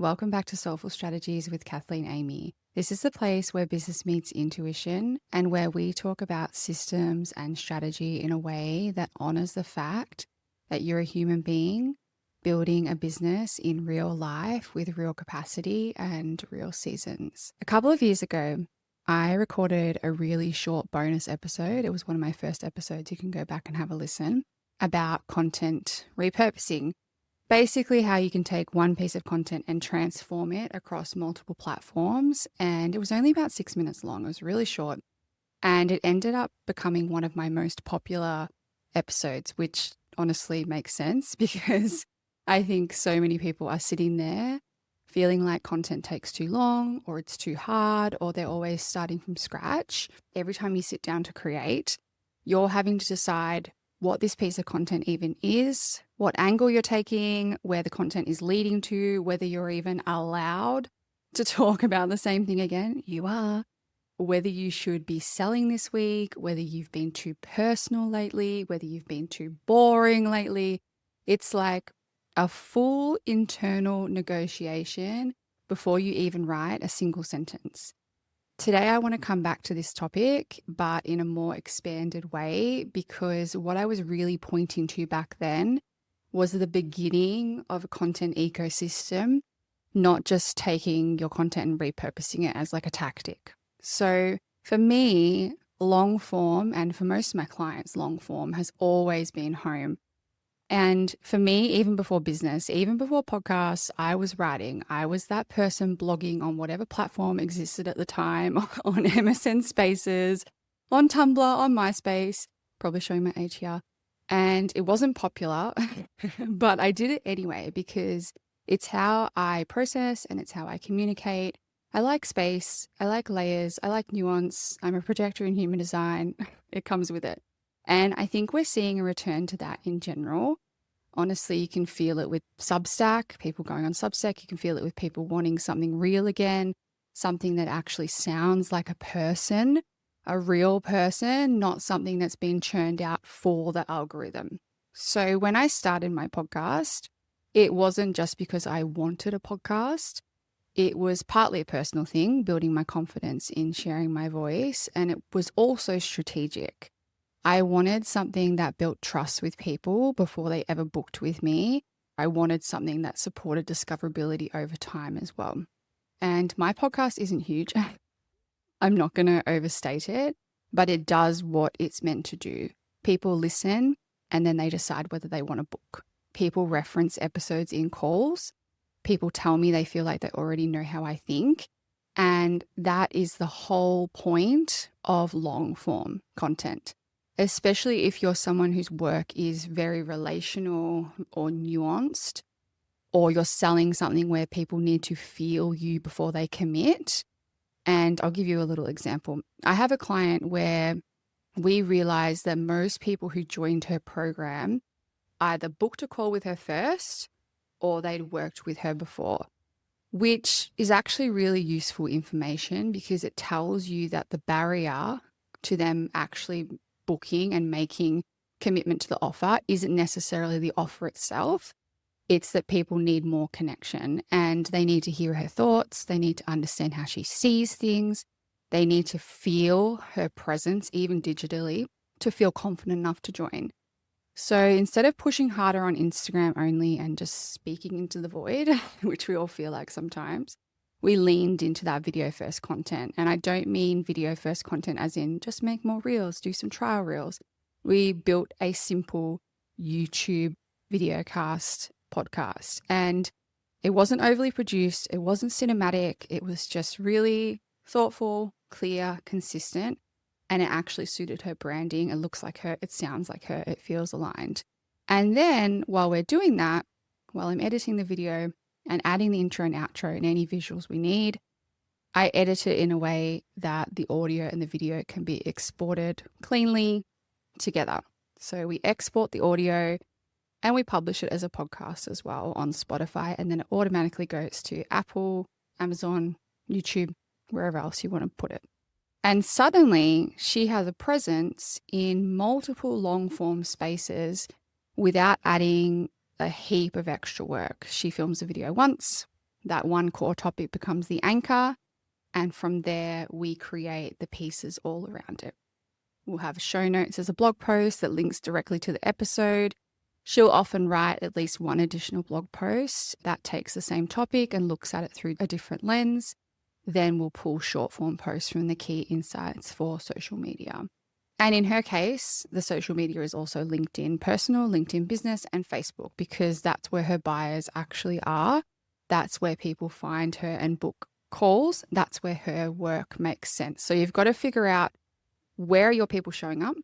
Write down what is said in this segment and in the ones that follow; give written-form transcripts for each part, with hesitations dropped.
Welcome back to Soulful Strategies with Kathleen Amy. This is the place where business meets intuition and where we talk about systems and strategy in a way that honors the fact that you're a human being building a business in real life with real capacity and real seasons. A couple of years ago, I recorded a really short bonus episode. It was one of my first episodes. You can go back and have a listen about content repurposing. Basically, how you can take one piece of content and transform it across multiple platforms. And it was only about 6 minutes long. It was really short. And it ended up becoming one of my most popular episodes, which honestly makes sense because I think so many people are sitting there feeling like content takes too long or it's too hard or they're always starting from scratch. Every time you sit down to create, you're having to decide what this piece of content even is, what angle you're taking, where the content is leading to, whether you're even allowed to talk about the same thing again. You are. Whether you should be selling this week, whether you've been too personal lately, whether you've been too boring lately. It's like a full internal negotiation before you even write a single sentence. Today, I want to come back to this topic, but in a more expanded way, because what I was really pointing to back then was the beginning of a content ecosystem, not just taking your content and repurposing it as like a tactic. So for me, long form, and for most of my clients, long form has always been home. And for me, even before business, even before podcasts, I was writing. I was that person blogging on whatever platform existed at the time, on MSN Spaces, on Tumblr, on MySpace, probably showing my age here. And it wasn't popular, but I did it anyway because it's how I process and it's how I communicate. I like space. I like layers. I like nuance. I'm a projector in human design. It comes with it. And I think we're seeing a return to that in general. Honestly, you can feel it with Substack, people going on Substack. You can feel it with people wanting something real again, something that actually sounds like a person, a real person, not something that's been churned out for the algorithm. So when I started my podcast, it wasn't just because I wanted a podcast. It was partly a personal thing, building my confidence in sharing my voice. And it was also strategic. I wanted something that built trust with people before they ever booked with me. I wanted something that supported discoverability over time as well. And my podcast isn't huge. I'm not going to overstate it, but it does what it's meant to do. People listen and then they decide whether they want to book. People reference episodes in calls. People tell me they feel like they already know how I think. And that is the whole point of long form content. Especially if you're someone whose work is very relational or nuanced, or you're selling something where people need to feel you before they commit. And I'll give you a little example. I have a client where we realized that most people who joined her program either booked a call with her first or they'd worked with her before, which is actually really useful information because it tells you that the barrier to them actually booking and making commitment to the offer isn't necessarily the offer itself. It's that people need more connection and they need to hear her thoughts. They need to understand how she sees things. They need to feel her presence, even digitally, to feel confident enough to join. So instead of pushing harder on Instagram only and just speaking into the void, which we all feel like sometimes, we leaned into that video first content. And I don't mean video first content as in just make more reels, do some trial reels. We built a simple YouTube video cast podcast and it wasn't overly produced. It wasn't cinematic. It was just really thoughtful, clear, consistent. And it actually suited her branding. It looks like her. It sounds like her. It feels aligned. And then while we're doing that, while I'm editing the video and adding the intro and outro and any visuals we need, I edit it in a way that the audio and the video can be exported cleanly together. So we export the audio and we publish it as a podcast as well on Spotify. And then it automatically goes to Apple, Amazon, YouTube, wherever else you want to put it. And suddenly she has a presence in multiple long form spaces without adding a heap of extra work. She films a video once, That one core topic becomes the anchor. And from there, we create the pieces all around it. We'll have show notes as a blog post that links directly to the episode. She'll often write at least one additional blog post that takes the same topic and looks at it through a different lens. Then we'll pull short form posts from the key insights for social media. And in her case, the social media is also LinkedIn Personal, LinkedIn Business, and Facebook, because that's where her buyers actually are. That's where people find her and book calls. That's where her work makes sense. So you've got to figure out, where are your people showing up?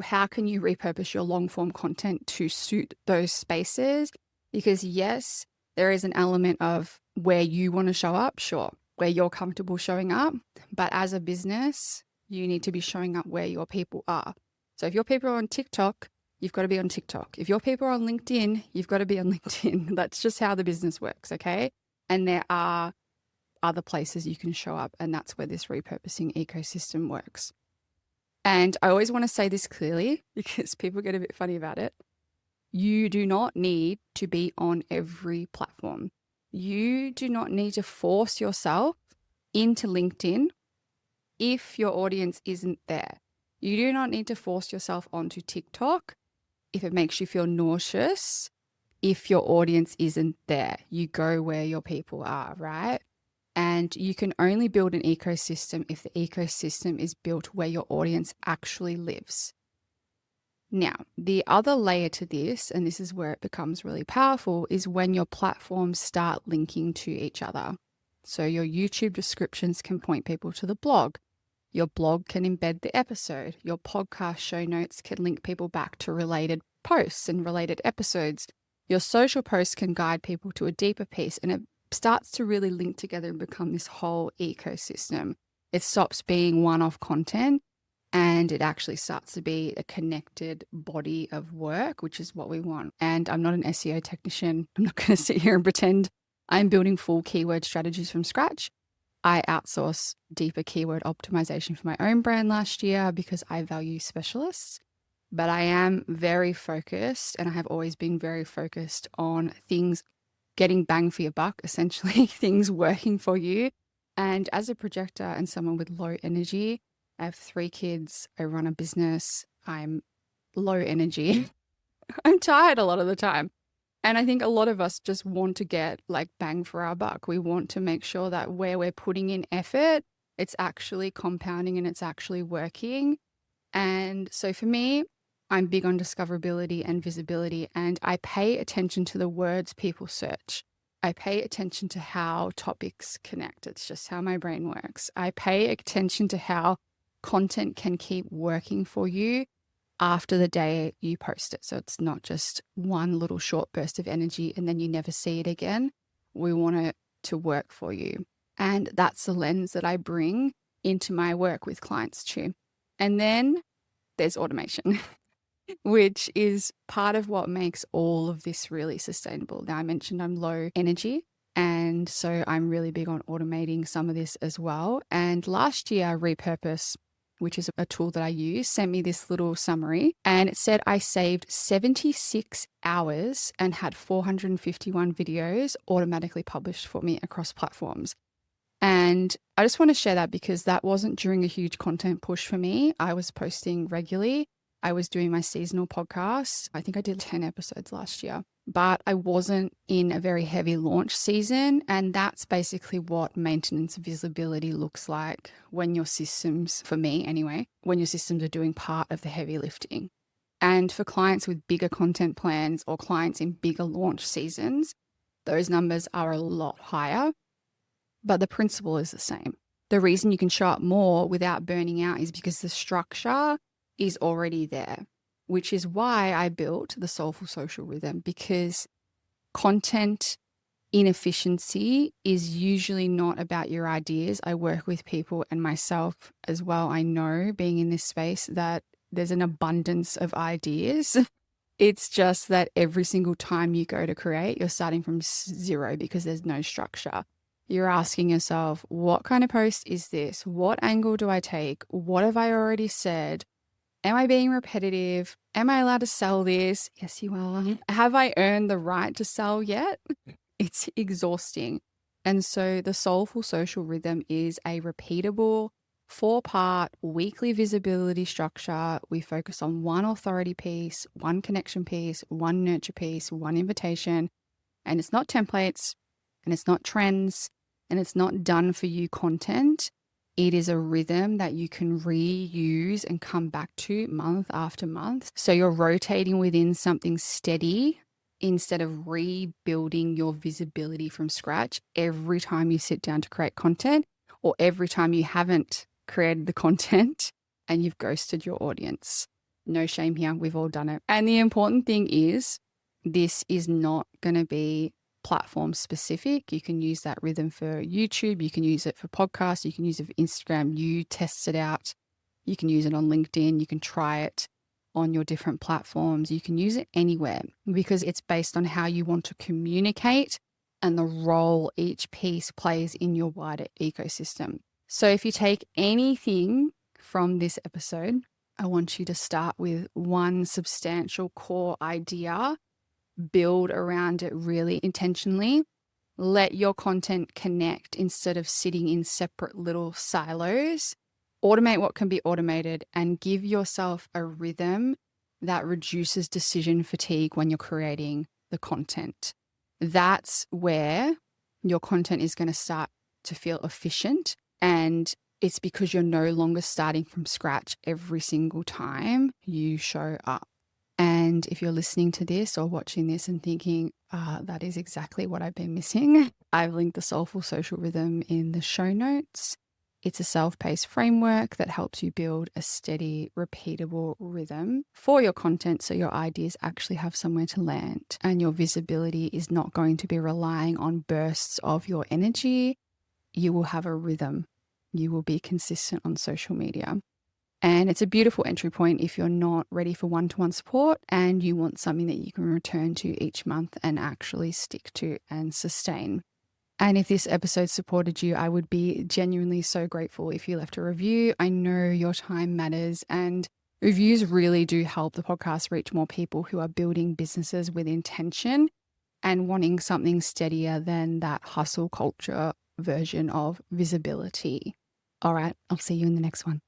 How can you repurpose your long form content to suit those spaces? Because yes, there is an element of where you want to show up, sure, where you're comfortable showing up. But as a business, you need to be showing up where your people are. So if your people are on TikTok, you've got to be on TikTok. If your people are on LinkedIn, you've got to be on LinkedIn. That's just how the business works, okay? And there are other places you can show up, and that's where this repurposing ecosystem works. And I always want to say this clearly because people get a bit funny about it. You do not need to be on every platform. You do not need to force yourself into LinkedIn if your audience isn't there. You do not need to force yourself onto TikTok if it makes you feel nauseous, if your audience isn't there. You go where your people are, right? And you can only build an ecosystem if the ecosystem is built where your audience actually lives. Now, the other layer to this, and this is where it becomes really powerful, is when your platforms start linking to each other. So your YouTube descriptions can point people to the blog. Your blog can embed the episode. Your podcast show notes can link people back to related posts and related episodes. Your social posts can guide people to a deeper piece, and it starts to really link together and become this whole ecosystem. It stops being one-off content and it actually starts to be a connected body of work, which is what we want. And I'm not an SEO technician. I'm not going to sit here and pretend I'm building full keyword strategies from scratch. I outsource deeper keyword optimization for my own brand last year because I value specialists. But I am very focused, and I have always been very focused on things getting bang for your buck, essentially, things working for you. And as a projector and someone with low energy, I have 3 kids, I run a business, I'm low energy. I'm tired a lot of the time. And I think a lot of us just want to get like bang for our buck. We want to make sure that where we're putting in effort, it's actually compounding and it's actually working. And so for me, I'm big on discoverability and visibility, and I pay attention to the words people search. I pay attention to how topics connect. It's just how my brain works. I pay attention to how content can keep working for you after the day you post it. So it's not just one little short burst of energy and then you never see it again. We want it to work for you. And that's the lens that I bring into my work with clients too. And then there's automation. Which is part of what makes all of this really sustainable. Now, I mentioned I'm low energy, and so I'm really big on automating some of this as well. And last year, Repurpose, which is a tool that I use, sent me this little summary, and it said I saved 76 hours and had 451 videos automatically published for me across platforms. And I just want to share that because that wasn't during a huge content push for me. I was posting regularly. I was doing my seasonal podcast. I think I did 10 episodes last year, but I wasn't in a very heavy launch season. And that's basically what maintenance visibility looks like when your systems, for me anyway, when your systems are doing part of the heavy lifting. And for clients with bigger content plans or clients in bigger launch seasons, those numbers are a lot higher, but the principle is the same. The reason you can show up more without burning out is because the structure is already there, which is why I built the Soulful Social Rhythm, because content inefficiency is usually not about your ideas. I work with people and myself as well. I know, being in this space, that there's an abundance of ideas. It's just that every single time you go to create, you're starting from zero because there's no structure. You're asking yourself, what kind of post is this? What angle do I take? What have I already said? Am I being repetitive? Am I allowed to sell this? Yes, you are. Have I earned the right to sell yet? It's exhausting. And so the Soulful Social Rhythm is a repeatable 4-part weekly visibility structure. We focus on one authority piece, one connection piece, one nurture piece, one invitation. And it's not templates, and it's not trends, and it's not done for you content. It is a rhythm that you can reuse and come back to month after month. So you're rotating within something steady instead of rebuilding your visibility from scratch every time you sit down to create content, or every time you haven't created the content and you've ghosted your audience. No shame here. We've all done it. And the important thing is, this is not going to be platform specific. You can use that rhythm for YouTube. You can use it for podcasts. You can use it for Instagram. You test it out. You can use it on LinkedIn. You can try it on your different platforms. You can use it anywhere because it's based on how you want to communicate and the role each piece plays in your wider ecosystem. So if you take anything from this episode, I want you to start with one substantial core idea, build around it really intentionally, let your content connect instead of sitting in separate little silos. Automate what can be automated and give yourself a rhythm that reduces decision fatigue when you're creating the content. That's where your content is going to start to feel efficient, and it's because you're no longer starting from scratch every single time you show up. And if you're listening to this or watching this and thinking, that is exactly what I've been missing, I've linked the Soulful Social Rhythm in the show notes. It's a self-paced framework that helps you build a steady, repeatable rhythm for your content so your ideas actually have somewhere to land and your visibility is not going to be relying on bursts of your energy. You will have a rhythm. You will be consistent on social media. And it's a beautiful entry point if you're not ready for one-to-one support and you want something that you can return to each month and actually stick to and sustain. And if this episode supported you, I would be genuinely so grateful if you left a review. I know your time matters, and reviews really do help the podcast reach more people who are building businesses with intention and wanting something steadier than that hustle culture version of visibility. All right, I'll see you in the next one.